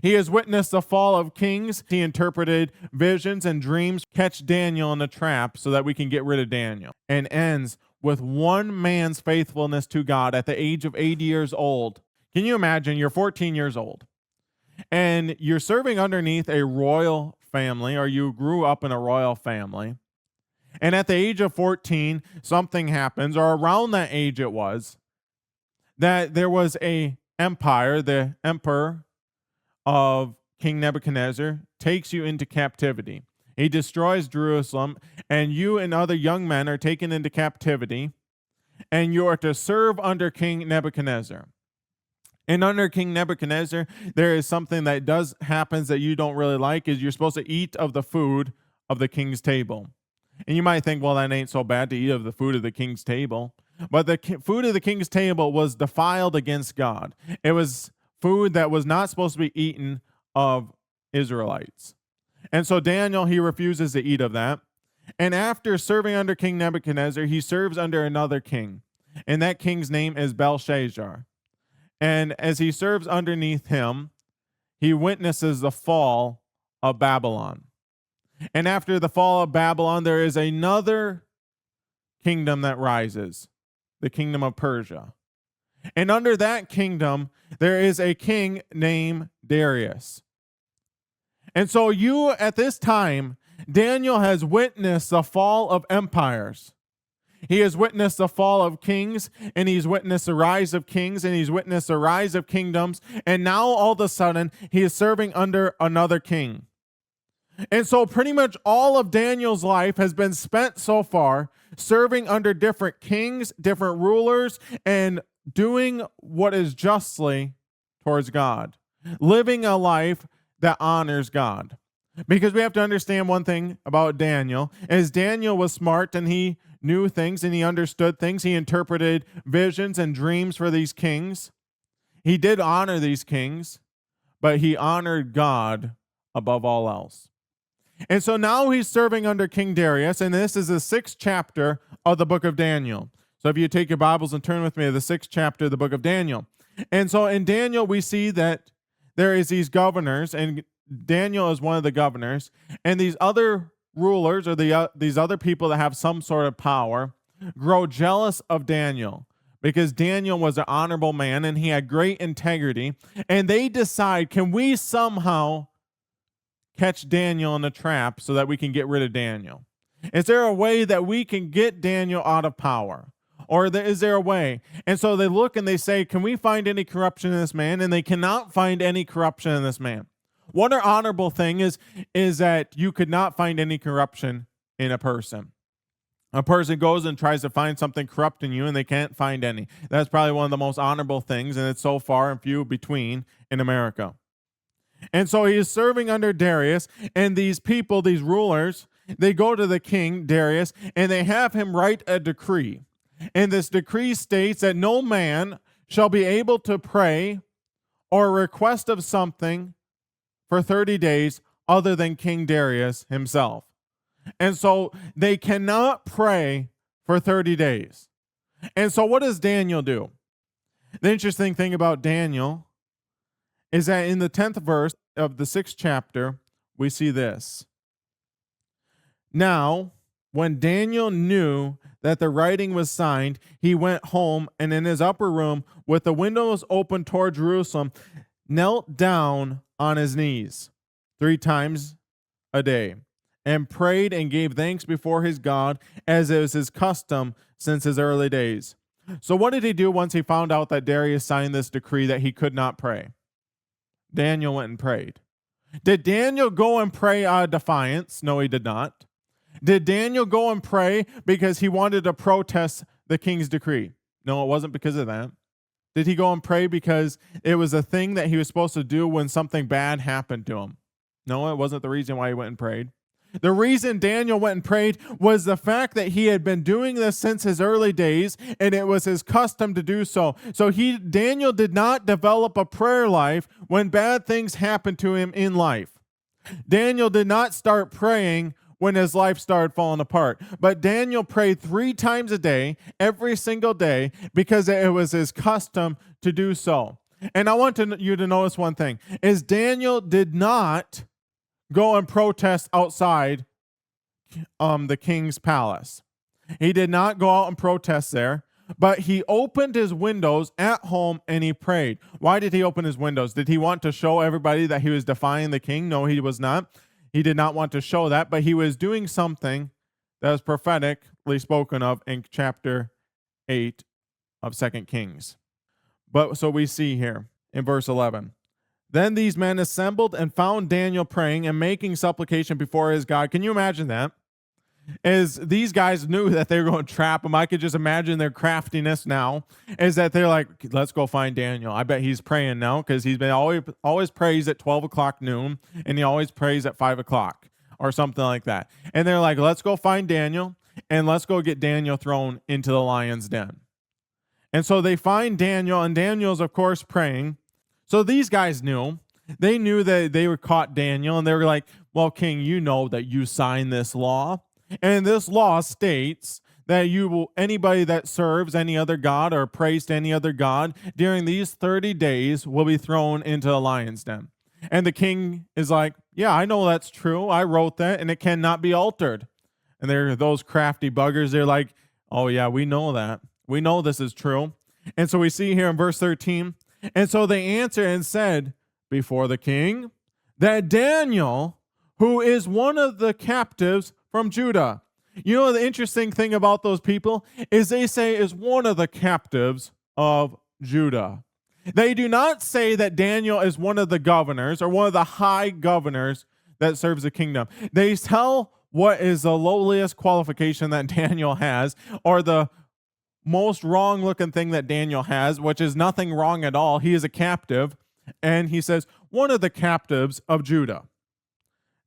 He has witnessed the fall of kings. He interpreted visions and dreams. Catch Daniel in a trap so that we can get rid of Daniel. And ends with one man's faithfulness to God at the age of 80 years old. Can you imagine? You're 14 years old and you're serving underneath a royal family, or you grew up in a royal family. And at the age of 14, something happens, or around that age it was, that there was a empire, the emperor of King Nebuchadnezzar takes you into captivity. He destroys Jerusalem, and you and other young men are taken into captivity, and you are to serve under King Nebuchadnezzar. And under King Nebuchadnezzar, there is something that happens that you don't really like, is you're supposed to eat of the food of the king's table. And you might think, well, that ain't so bad to eat of the food of the king's table. But the food of the king's table was defiled against God. It was food that was not supposed to be eaten of Israelites. And so Daniel, he refuses to eat of that. And after serving under King Nebuchadnezzar, he serves under another king. And that king's name is Belshazzar. And as he serves underneath him, he witnesses the fall of Babylon. And after the fall of Babylon, there is another kingdom that rises, the kingdom of Persia. And under that kingdom, there is a king named Darius. And so at this time, Daniel has witnessed the fall of empires. He has witnessed the fall of kings, and he's witnessed the rise of kings, and he's witnessed the rise of kingdoms. And now all of a sudden, he is serving under another king. And so pretty much all of Daniel's life has been spent so far serving under different kings, different rulers, and doing what is justly towards God, living a life that honors God. Because we have to understand one thing about Daniel, is Daniel was smart and he knew things and he understood things. He interpreted visions and dreams for these kings. He did honor these kings, but he honored God above all else. And so now he's serving under King Darius, and this is the 6th chapter of the book of Daniel. So if you take your Bibles and turn with me to the 6th chapter of the book of Daniel. And so in Daniel, we see that there is these governors, and Daniel is one of the governors, and these other rulers, or these other people that have some sort of power, grow jealous of Daniel, because Daniel was an honorable man and he had great integrity, and they decide, can we somehow catch Daniel in a trap so that we can get rid of Daniel? Is there a way that we can get Daniel out of power? Or is there a way? And so they look and they say, can we find any corruption in this man? And they cannot find any corruption in this man. One honorable thing is that you could not find any corruption in a person. A person goes and tries to find something corrupt in you and they can't find any. That's probably one of the most honorable things, and it's so far and few between in America. And so he is serving under Darius, and these people, these rulers, they go to the king, Darius, and they have him write a decree. And this decree states that no man shall be able to pray or request of something for 30 days other than King Darius himself. And so they cannot pray for 30 days. And so what does Daniel do? The interesting thing about Daniel is that in the 10th verse of the 6th chapter, we see this. Now, when Daniel knew that the writing was signed, he went home, and in his upper room, with the windows open toward Jerusalem, knelt down on his knees 3 times a day, and prayed and gave thanks before his God, as it was his custom since his early days. So what did he do once he found out that Darius signed this decree that he could not pray? Daniel went and prayed. Did Daniel go and pray out of defiance? No, he did not. Did Daniel go and pray because he wanted to protest the king's decree? No, it wasn't because of that. Did he go and pray because it was a thing that he was supposed to do when something bad happened to him? No, it wasn't the reason why he went and prayed. The reason Daniel went and prayed was the fact that he had been doing this since his early days, and it was his custom to do so. So Daniel did not develop a prayer life when bad things happened to him in life. Daniel did not start praying when his life started falling apart. But Daniel prayed 3 times a day, every single day, because it was his custom to do so. And I want you to notice one thing is Daniel did not go and protest outside the king's palace. He did not go out and protest there, but he opened his windows at home and he prayed. Why did he open his windows? Did he want to show everybody that he was defying the king? No, he was not. He did not want to show that, but he was doing something that was prophetically spoken of in chapter 8 of 2 Kings. But so we see here in verse 11. Then these men assembled and found Daniel praying and making supplication before his God. Can you imagine that? Is these guys knew that they were going to trap him. I could just imagine their craftiness now is that they're like, let's go find Daniel. I bet he's praying now because he's been always prays at 12 o'clock noon and he always prays at 5 o'clock or something like that. And they're like, let's go find Daniel and let's go get Daniel thrown into the lion's den. And so they find Daniel and Daniel's of course praying. So these guys knew. They knew that they were caught Daniel and they were like, well, King, you know that you signed this law. And this law states that anybody that serves any other god or prays to any other god during these 30 days will be thrown into a lion's den. And the king is like, yeah, I know that's true. I wrote that and it cannot be altered. And they're those crafty buggers. They're like, oh yeah, we know that. We know this is true. And so we see here in verse 13, and so they answered and said before the king that Daniel, who is one of the captives from Judah. You know, the interesting thing about those people is they say is one of the captives of Judah. They do not say that Daniel is one of the governors or one of the high governors that serves the kingdom. They tell what is the lowliest qualification that Daniel has, or the most wrong looking thing that Daniel has, which is nothing wrong at all. He is a captive. And he says, one of the captives of Judah.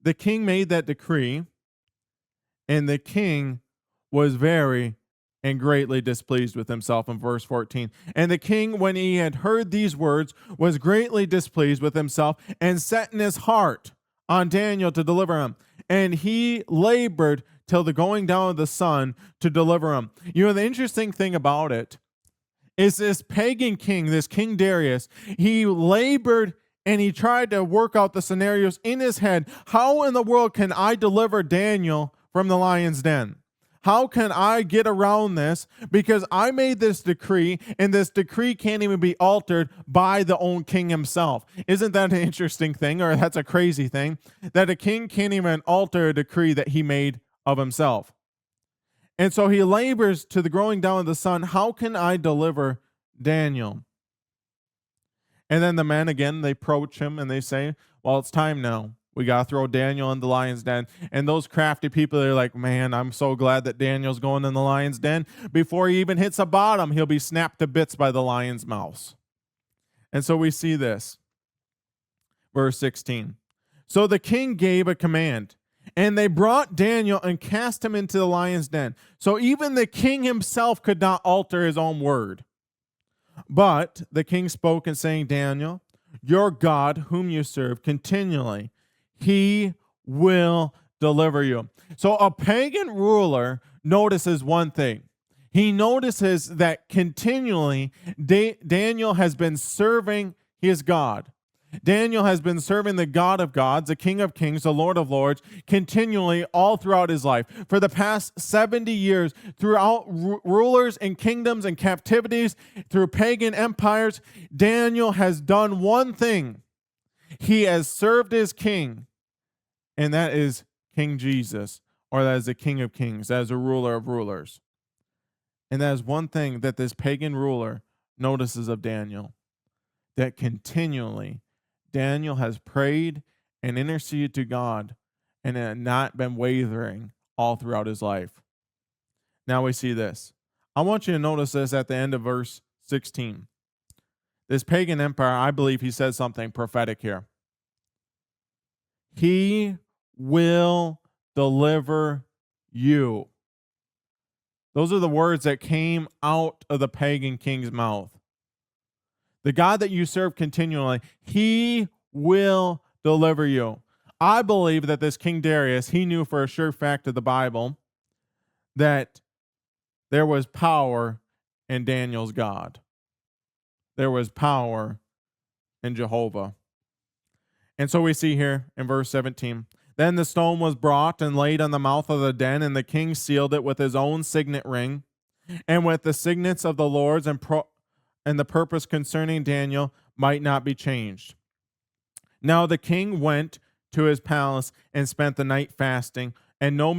The king made that decree. And the king was very and greatly displeased with himself in verse 14. And the king, when he had heard these words, was greatly displeased with himself and set in his heart on Daniel to deliver him. And he labored till the going down of the sun to deliver him. You know, the interesting thing about it is this pagan king, this King Darius, he labored and he tried to work out the scenarios in his head. How in the world can I deliver Daniel from the lion's den? How can I get around this? Because I made this decree, and this decree can't even be altered by the own king himself. Isn't that an interesting thing, or that's a crazy thing, that a king can't even alter a decree that he made of himself? And so he labors to the growing down of the sun. How can I deliver Daniel? And then the men, again, they approach him and they say, well, it's time now. We got to throw Daniel in the lion's den. And those crafty people, they're like, man, I'm so glad that Daniel's going in the lion's den. Before he even hits the bottom, he'll be snapped to bits by the lion's mouth. And so we see this. Verse 16. So the king gave a command, and they brought Daniel and cast him into the lion's den. So even the king himself could not alter his own word. But the king spoke and saying, Daniel, your God, whom you serve continually, he will deliver you. So a pagan ruler notices one thing. He notices that continually Daniel has been serving his God. Daniel has been serving the God of gods, the King of kings, the Lord of lords, continually all throughout his life. For the past 70 years, throughout rulers and kingdoms and captivities, through pagan empires, Daniel has done one thing. He has served his king, and that is King Jesus, or that is the King of kings, that is a ruler of rulers. And that is one thing that this pagan ruler notices of Daniel, that continually Daniel has prayed and interceded to God and had not been wavering all throughout his life. Now we see this. I want you to notice this at the end of verse 16. This pagan empire, I believe he says something prophetic here. He will deliver you. Those are the words that came out of the pagan king's mouth. The God that you serve continually, he will deliver you. I believe that this King Darius, he knew for a sure fact of the Bible that there was power in Daniel's God. There was power in Jehovah. And so we see here in verse 17, then the stone was brought and laid on the mouth of the den, and the king sealed it with his own signet ring, and with the signets of the Lord's, and the purpose concerning Daniel might not be changed. Now the king went to his palace and spent the night fasting, and no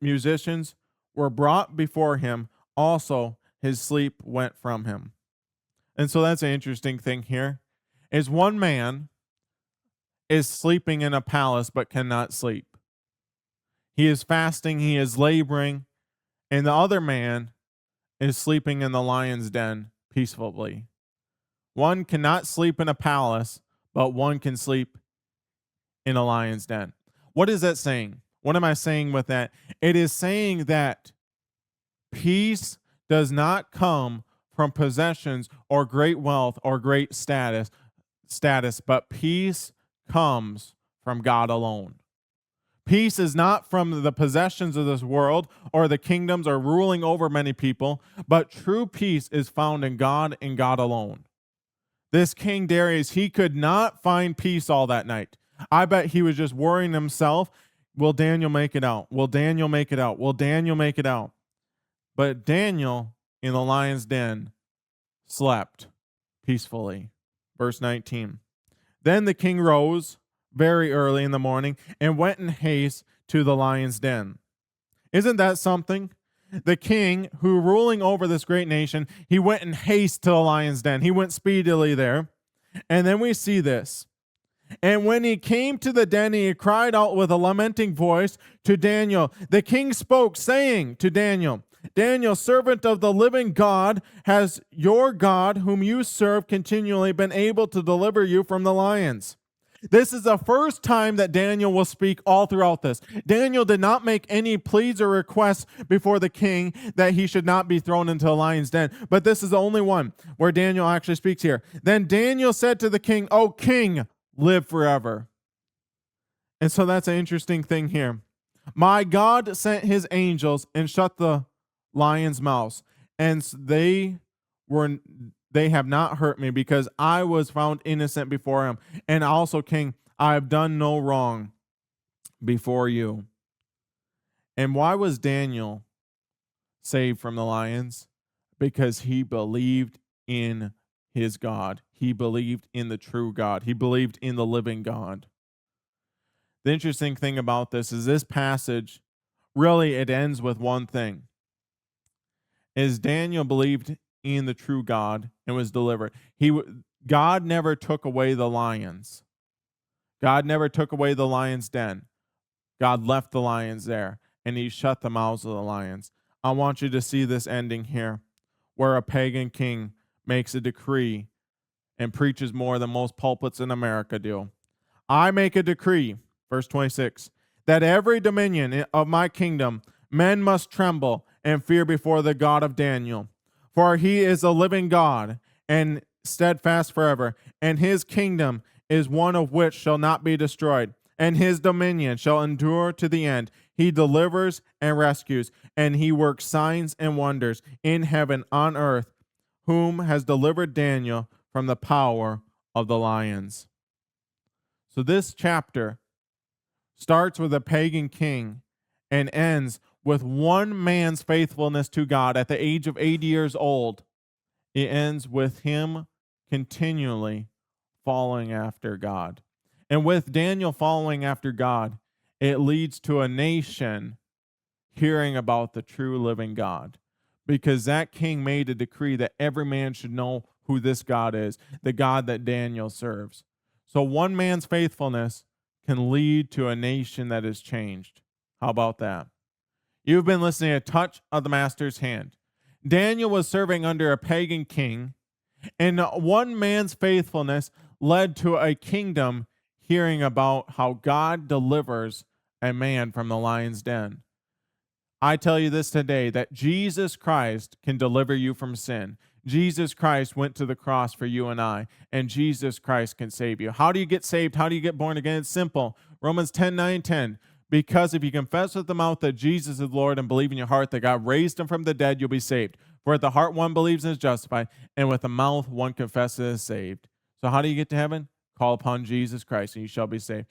musicians were brought before him. Also, his sleep went from him. And so that's an interesting thing here, is one man is sleeping in a palace but cannot sleep. He is fasting, he is laboring, and the other man is sleeping in the lion's den peacefully. One cannot sleep in a palace, but one can sleep in a lion's den. What is that saying? What am I saying with that? It is saying that peace does not come from possessions or great wealth or great status, but peace comes from God alone. Peace is not from the possessions of this world or the kingdoms or ruling over many people, but true peace is found in God and God alone. This King Darius, he could not find peace all that night. I bet he was just worrying himself, will Daniel make it out? Will Daniel make it out? Will Daniel make it out? But Daniel in the lion's den slept peacefully. Verse 19. Then the king rose very early in the morning and went in haste to the lion's den. Isn't that something? The king, who ruling over this great nation, he went in haste to the lion's den. He went speedily there. And then we see this. And when he came to the den, he cried out with a lamenting voice to Daniel. The king spoke, saying to Daniel, Daniel, servant of the living God, has your God, whom you serve continually, been able to deliver you from the lions? This is the first time that Daniel will speak all throughout this. Daniel did not make any pleas or requests before the king that he should not be thrown into the lion's den. But this is the only one where Daniel actually speaks here. Then Daniel said to the king, O king, live forever. And so that's an interesting thing here. My God sent his angels and shut the lions' mouths, and they have not hurt me, because I was found innocent before him. And also, king, I have done no wrong before you. And why was Daniel saved from the lions? Because he believed in his God. He believed in the true God. He believed in the living God. The interesting thing about this is this passage, really, it ends with one thing. Is Daniel believed in the true God and was delivered. God never took away the lions. God never took away the lion's den. God left the lions there, and he shut the mouths of the lions. I want you to see this ending here, where a pagan king makes a decree and preaches more than most pulpits in America do. I make a decree, verse 26, that every dominion of my kingdom men must tremble and fear before the God of Daniel. For he is a living God and steadfast forever, and his kingdom is one of which shall not be destroyed, and his dominion shall endure to the end. He delivers and rescues, and he works signs and wonders in heaven, on earth, whom has delivered Daniel from the power of the lions. So this chapter starts with a pagan king and ends with one man's faithfulness to God at the age of 80 years old. It ends with him continually following after God. And with Daniel following after God, it leads to a nation hearing about the true living God, because that king made a decree that every man should know who this God is, the God that Daniel serves. So one man's faithfulness can lead to a nation that is changed. How about that? You've been listening to Touch of the Master's Hand. Daniel was serving under a pagan king, and one man's faithfulness led to a kingdom hearing about how God delivers a man from the lion's den. I tell you this today, that Jesus Christ can deliver you from sin. Jesus Christ went to the cross for you and I, and Jesus Christ can save you. How do you get saved? How do you get born again? It's simple. Romans 10:9-10. Because if you confess with the mouth that Jesus is Lord and believe in your heart that God raised him from the dead, you'll be saved. For at the heart one believes and is justified, and with the mouth one confesses and is saved. So how do you get to heaven? Call upon Jesus Christ and you shall be saved.